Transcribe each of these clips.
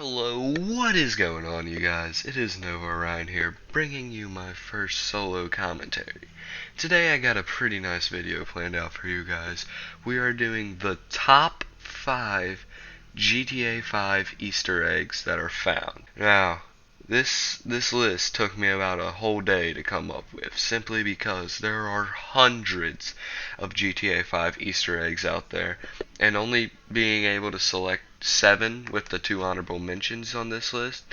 Hello, what is going on, you guys? It is Nova Orion here, bringing you my first solo commentary. Today I got a pretty nice video planned out for you guys. We are doing the top 5 GTA 5 Easter eggs that are found. Now, this list took me about a whole day to come up with, simply because there are hundreds of GTA 5 Easter eggs out there, and only being able to select 7 with the 2 honorable mentions on this list,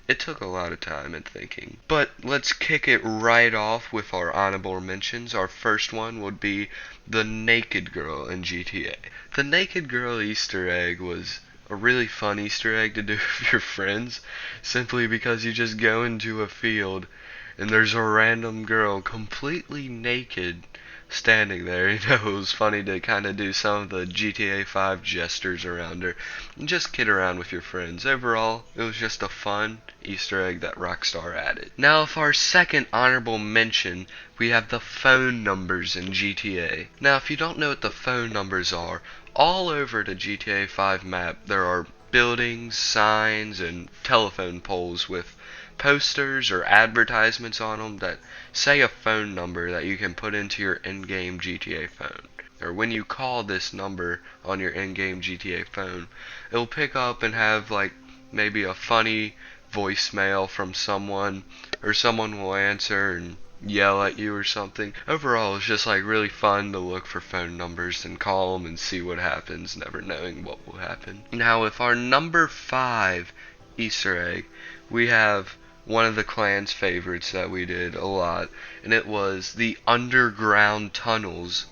it took a lot of time and thinking. But let's kick it right off with our honorable mentions. Our first one would be the naked girl in GTA. The naked girl Easter egg was a really fun Easter egg to do with your friends, simply because you just go into a field and there's a random girl completely naked standing there. You know, it was funny to kind of do some of the GTA 5 gestures around her and just kid around with your friends. Overall, it was just a fun Easter egg that Rockstar added. Now, for our second honorable mention, we have the phone numbers in GTA. Now, if you don't know what the phone numbers are, all over the GTA 5 map there are buildings, signs, and telephone poles with posters or advertisements on them that say a phone number that you can put into your in-game GTA phone. Or when you call this number on your in-game GTA phone, it'll pick up and have like maybe a funny voicemail from someone, or someone will answer and yell at you or something. Overall, it's just like really fun to look for phone numbers and call them and see what happens, never knowing what will happen. Now, with our number 5 Easter egg, we have one of the clan's favorites that we did a lot, and it was the underground tunnels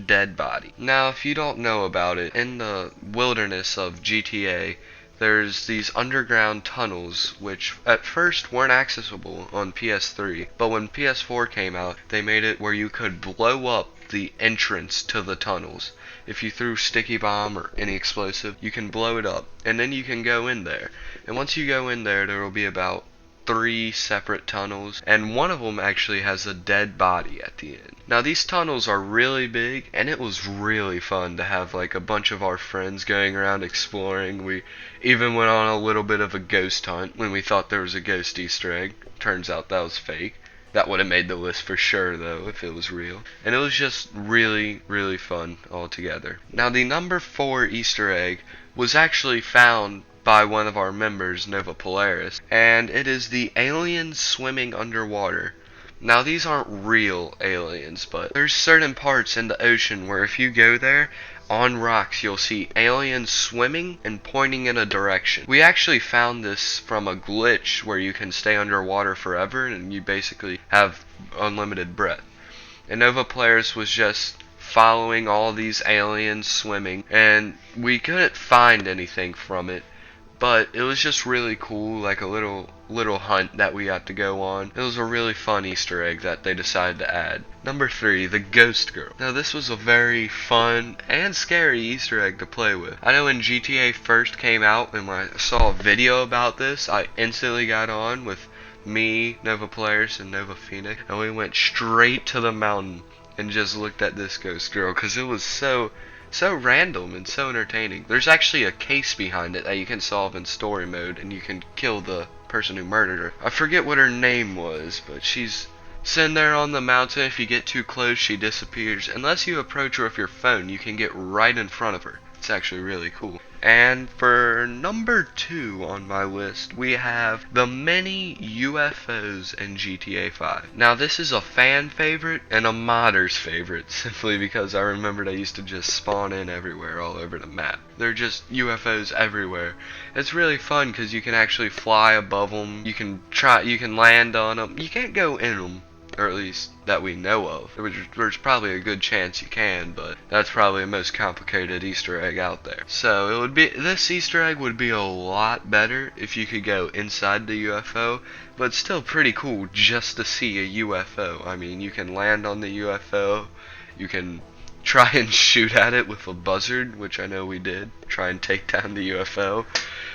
/ dead body. Now, if you don't know about it, in the wilderness of GTA, there's these underground tunnels which at first weren't accessible on PS3, but when PS4 came out, they made it where you could blow up the entrance to the tunnels. If you threw sticky bomb or any explosive, you can blow it up, and then you can go in there. And once you go in there, there will be about 3 separate tunnels, and one of them actually has a dead body at the end. Now, these tunnels are really big, and it was really fun to have like a bunch of our friends going around exploring. We even went on a little bit of a ghost hunt when we thought there was a ghost Easter egg. Turns out that was fake. That would have made the list for sure, though, if it was real. And it was just really, really fun altogether. Now, the number 4 Easter egg was actually found by one of our members, Nova Polaris, and it is the aliens swimming underwater. Now, these aren't real aliens, but there's certain parts in the ocean where if you go there, on rocks you'll see aliens swimming and pointing in a direction. We actually found this from a glitch where you can stay underwater forever and you basically have unlimited breath. And Nova Polaris was just following all these aliens swimming, and we couldn't find anything from it. But it was just really cool, like a little hunt that we had to go on. It was a really fun Easter egg that they decided to add. Number 3, the Ghost Girl. Now, this was a very fun and scary Easter egg to play with. I know when GTA first came out, and when I saw a video about this, I instantly got on with me, Nova Polaris, and Nova Phoenix, and we went straight to the mountain and just looked at this Ghost Girl, because it was so random and so entertaining. There's actually a case behind it that you can solve in story mode, and you can kill the person who murdered her. I forget what her name was, but she's sitting there on the mountain. If you get too close, she disappears. Unless you approach her with your phone, you can get right in front of her. It's actually really cool. And for number 2 on my list, we have the many UFOs in GTA 5. Now, this is a fan favorite and a modder's favorite, simply because I remembered I used to just spawn in everywhere all over the map. They're just UFOs everywhere. It's really fun because you can actually fly above them. You can land on them. You can't go in them, or at least that we know of. There's probably a good chance you can, but that's probably the most complicated Easter egg out there. So this Easter egg would be a lot better if you could go inside the UFO, but it's still pretty cool just to see a UFO. I mean, you can land on the UFO, you can try and shoot at it with a buzzard, which I know we did, try and take down the UFO.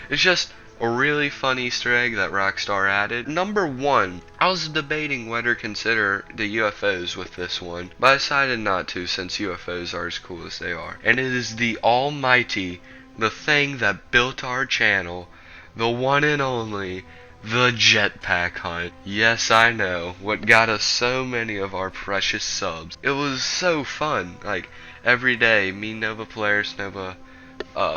It's just a really fun Easter egg that Rockstar added. Number 1, I was debating whether to consider the UFOs with this one, but I decided not to, since UFOs are as cool as they are. And it is the almighty, the thing that built our channel, the one and only, the jetpack hunt. Yes, I know, what got us so many of our precious subs. It was so fun. Like, every day, me, Nova players, Nova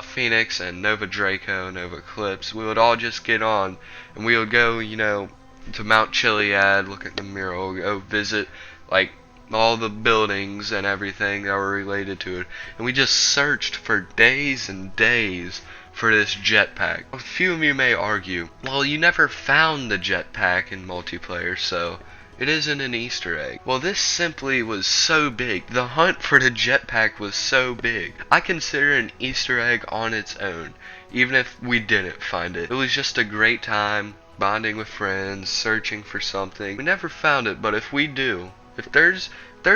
Phoenix, and Nova Draco, Nova Eclipse, we would all just get on, and we would go, to Mount Chiliad, look at the mural, go visit, like, all the buildings and everything that were related to it, and we just searched for days and days for this jetpack. A few of you may argue, well, you never found the jetpack in multiplayer, so it isn't an Easter egg. Well, this simply was so big. The hunt for the jetpack was so big. I consider it an Easter egg on its own, even if we didn't find it. It was just a great time, bonding with friends, searching for something. We never found it, but if we do, if there's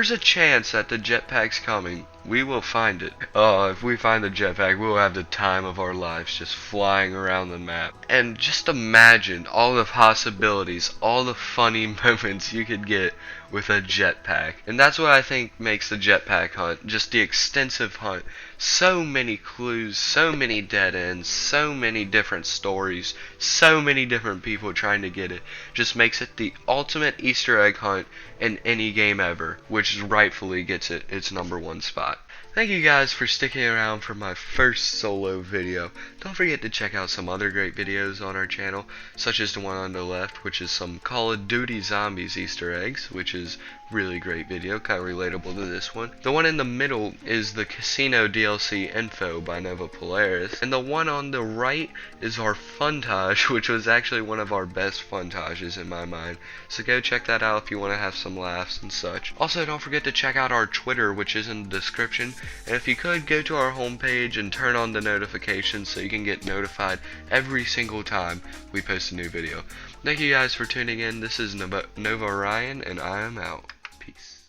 a chance that the jetpack's coming, we will find it. Oh, if we find the jetpack, we'll have the time of our lives just flying around the map. And just imagine all the possibilities, all the funny moments you could get with a jetpack. And that's what I think makes the jetpack hunt, just the extensive hunt. So many clues, so many dead ends, so many different stories, so many different people trying to get it. Just makes it the ultimate Easter egg hunt in any game ever, which rightfully gets it its #1 spot. Thank you guys for sticking around for my first solo video. Don't forget to check out some other great videos on our channel, such as the one on the left, which is some Call of Duty Zombies Easter eggs, which is really great video, kind of relatable to this one. The one in the middle is the Casino DLC info by Nova Polaris, and the one on the right is our funtage, which was actually one of our best funtages in my mind. So go check that out if you want to have some laughs and such. Also, don't forget to check out our Twitter, which is in the description. And if you could, go to our homepage and turn on the notifications so you can get notified every single time we post a new video. Thank you guys for tuning in. This is Nova Orion, and I am out. Peace.